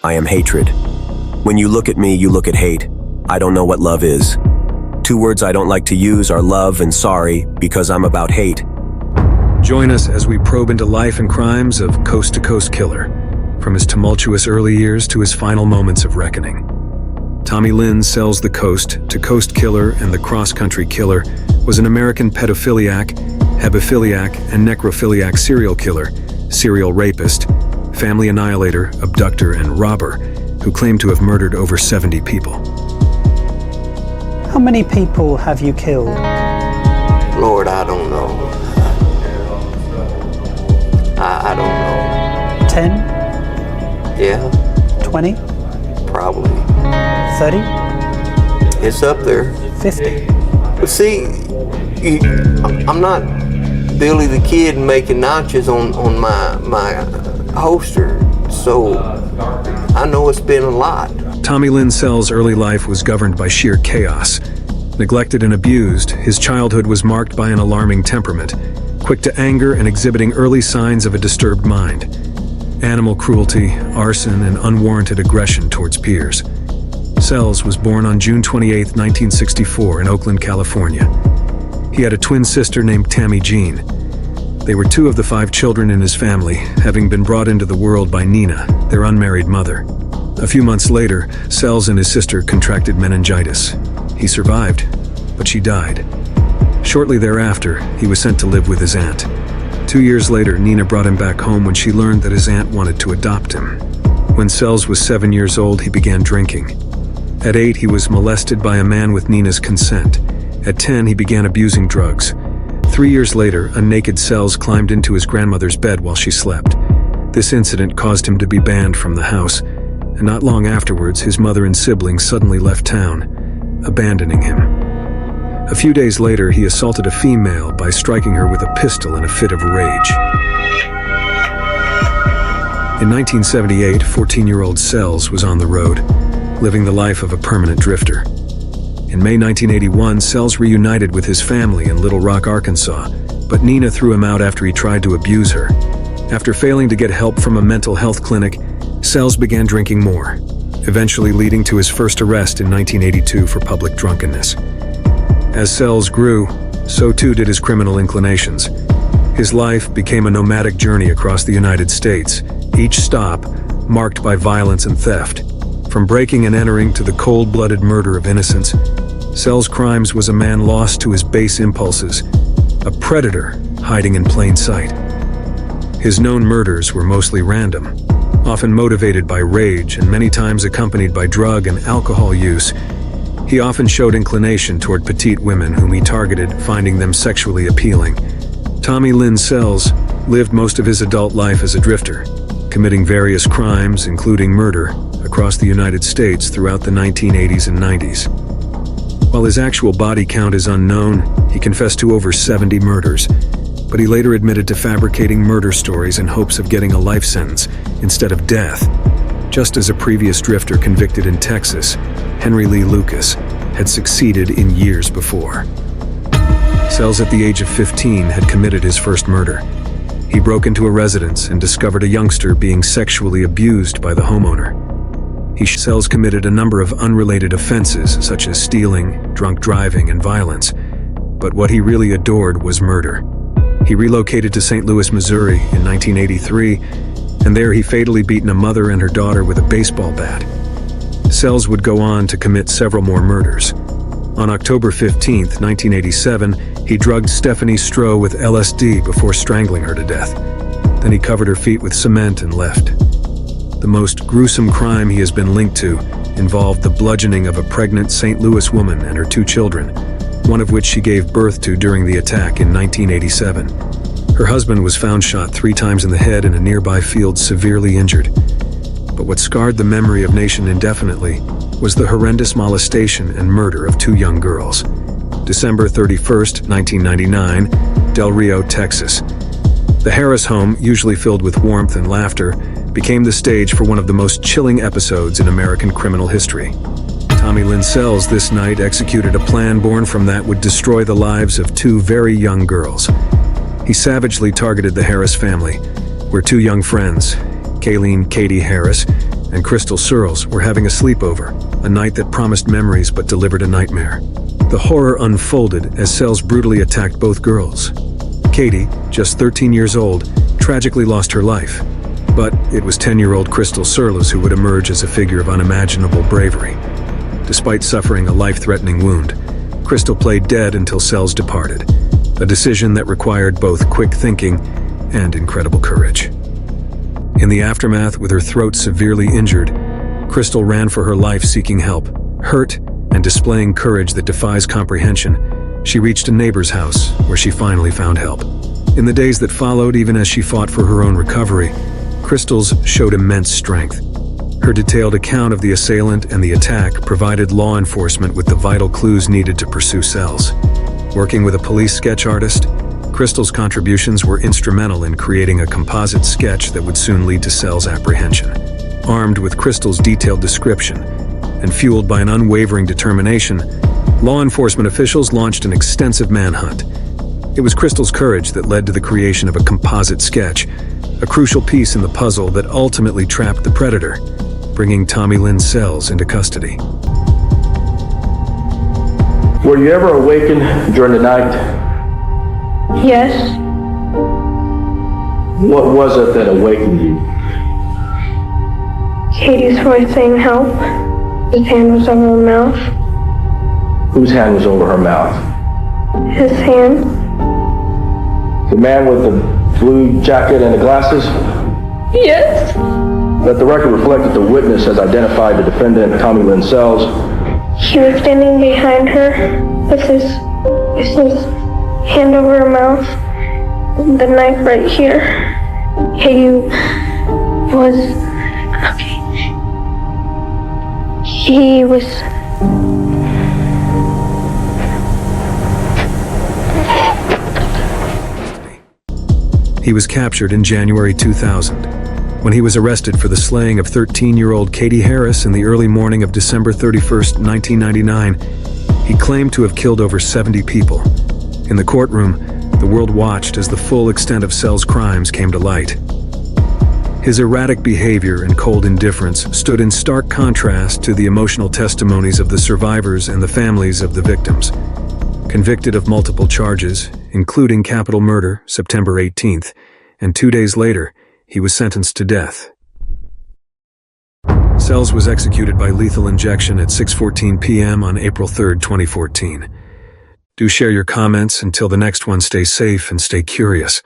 I am hatred. When you look at me, you look at hate. I don't know what love is. Two words I don't like to use are love and sorry, because I'm about hate. Join us as we probe into life and crimes of coast-to-coast killer, from his tumultuous early years to his final moments of reckoning. Tommy Lynn Sells, the coast-to-coast killer and the cross-country killer, was an American pedophiliac, hebephiliac, and necrophiliac serial killer, serial rapist, family annihilator, abductor, and robber, who claimed to have murdered over 70 people. How many people have you killed? Lord, I don't know. I don't know. 10? Yeah, 20? probably. 30? It's up there. 50? But see, I'm not Billy the Kid making notches on my holster, so I know it's been a lot. Tommy Lynn Sells' early life was governed by sheer chaos. Neglected and abused, his childhood was marked by an alarming temperament, quick to anger and exhibiting early signs of a disturbed mind. Animal cruelty, arson, and unwarranted aggression towards peers. Sells was born on June 28, 1964 in Oakland, California. He had a twin sister named Tammy Jean. They were two of the 5 children in his family, having been brought into the world by Nina, their unmarried mother. A few months later, Sells and his sister contracted meningitis. He survived, but she died. Shortly thereafter, he was sent to live with his aunt. 2 years later, Nina brought him back home when she learned that his aunt wanted to adopt him. When Sells was 7 years old, he began drinking. At 8, he was molested by a man with Nina's consent. At 10, he began abusing drugs. 3 years later, a naked Sells climbed into his grandmother's bed while she slept. This incident caused him to be banned from the house, and not long afterwards, his mother and siblings suddenly left town, abandoning him. A few days later, he assaulted a female by striking her with a pistol in a fit of rage. In 1978, 14-year-old Sells was on the road, living the life of a permanent drifter. In May 1981, Sells reunited with his family in Little Rock, Arkansas, but Nina threw him out after he tried to abuse her. After failing to get help from a mental health clinic, Sells began drinking more, eventually leading to his first arrest in 1982 for public drunkenness. As Sells grew, so too did his criminal inclinations. His life became a nomadic journey across the United States, each stop marked by violence and theft. From breaking and entering to the cold-blooded murder of innocents, Sells' crimes was a man lost to his base impulses, a predator hiding in plain sight. His known murders were mostly random, often motivated by rage and many times accompanied by drug and alcohol use. He often showed inclination toward petite women whom he targeted, finding them sexually appealing. Tommy Lynn Sells lived most of his adult life as a drifter, committing various crimes, including murder, across the United States throughout the 1980s and 90s. While his actual body count is unknown, he confessed to over 70 murders, but he later admitted to fabricating murder stories in hopes of getting a life sentence instead of death, just as a previous drifter convicted in Texas, Henry Lee Lucas, had succeeded in years before. Sells at the age of 15 had committed his first murder. He broke into a residence and discovered a youngster being sexually abused by the homeowner. Sells committed a number of unrelated offenses such as stealing, drunk driving, and violence, but what he really adored was murder. He relocated to St. Louis, Missouri in 1983, and there he fatally beaten a mother and her daughter with a baseball bat. Sells would go on to commit several more murders. On October 15, 1987, he drugged Stephanie Stroh with LSD before strangling her to death. Then he covered her feet with cement and left. The most gruesome crime he has been linked to involved the bludgeoning of a pregnant St. Louis woman and her 2 children, one of which she gave birth to during the attack in 1987. Her husband was found shot 3 times in the head in a nearby field, severely injured. But what scarred the memory of nation indefinitely was the horrendous molestation and murder of 2 young girls. December 31st, 1999, Del Rio, Texas. The Harris home, usually filled with warmth and laughter, became the stage for one of the most chilling episodes in American criminal history. Tommy Lynn Sells this night executed a plan born from that would destroy the lives of 2 very young girls. He savagely targeted the Harris family, where 2 young friends, Kayleen Katie Harris and Crystal Searles were having a sleepover, a night that promised memories but delivered a nightmare. The horror unfolded as Sells brutally attacked both girls. Katie, just 13 years old, tragically lost her life. But it was 10-year-old Crystal Searles who would emerge as a figure of unimaginable bravery. Despite suffering a life-threatening wound, Crystal played dead until Sells departed, a decision that required both quick thinking and incredible courage. In the aftermath, with her throat severely injured, Crystal ran for her life seeking help. Hurt and displaying courage that defies comprehension, she reached a neighbor's house where she finally found help. In the days that followed, even as she fought for her own recovery, Crystal's showed immense strength. Her detailed account of the assailant and the attack provided law enforcement with the vital clues needed to pursue Sells. Working with a police sketch artist, Crystal's contributions were instrumental in creating a composite sketch that would soon lead to Sells' apprehension. Armed with Crystal's detailed description and fueled by an unwavering determination, law enforcement officials launched an extensive manhunt. It was Crystal's courage that led to the creation of a composite sketch, a crucial piece in the puzzle that ultimately trapped the predator, bringing Tommy Lynn Sells into custody. Were you ever awakened during the night? Yes. What was it that awakened you? Katie's voice saying help. His hand was over her mouth. Whose hand was over her mouth? His hand. The man with the blue jacket and the glasses? Yes. Let the record reflect that the witness has identified the defendant, Tommy Lynn Sells. He was standing behind her with his hand over her mouth, the knife right here. Katie was... okay. He was... He was captured in January 2000, when he was arrested for the slaying of 13-year-old Katie Harris in the early morning of December 31st, 1999. He claimed to have killed over 70 people. In the courtroom, the world watched as the full extent of Sells' crimes came to light. His erratic behavior and cold indifference stood in stark contrast to the emotional testimonies of the survivors and the families of the victims. Convicted of multiple charges, including capital murder, September 18th, and 2 days later, he was sentenced to death. Sells was executed by lethal injection at 6:14 p.m. on April 3, 2014. Do share your comments. Until the next one, stay safe and stay curious.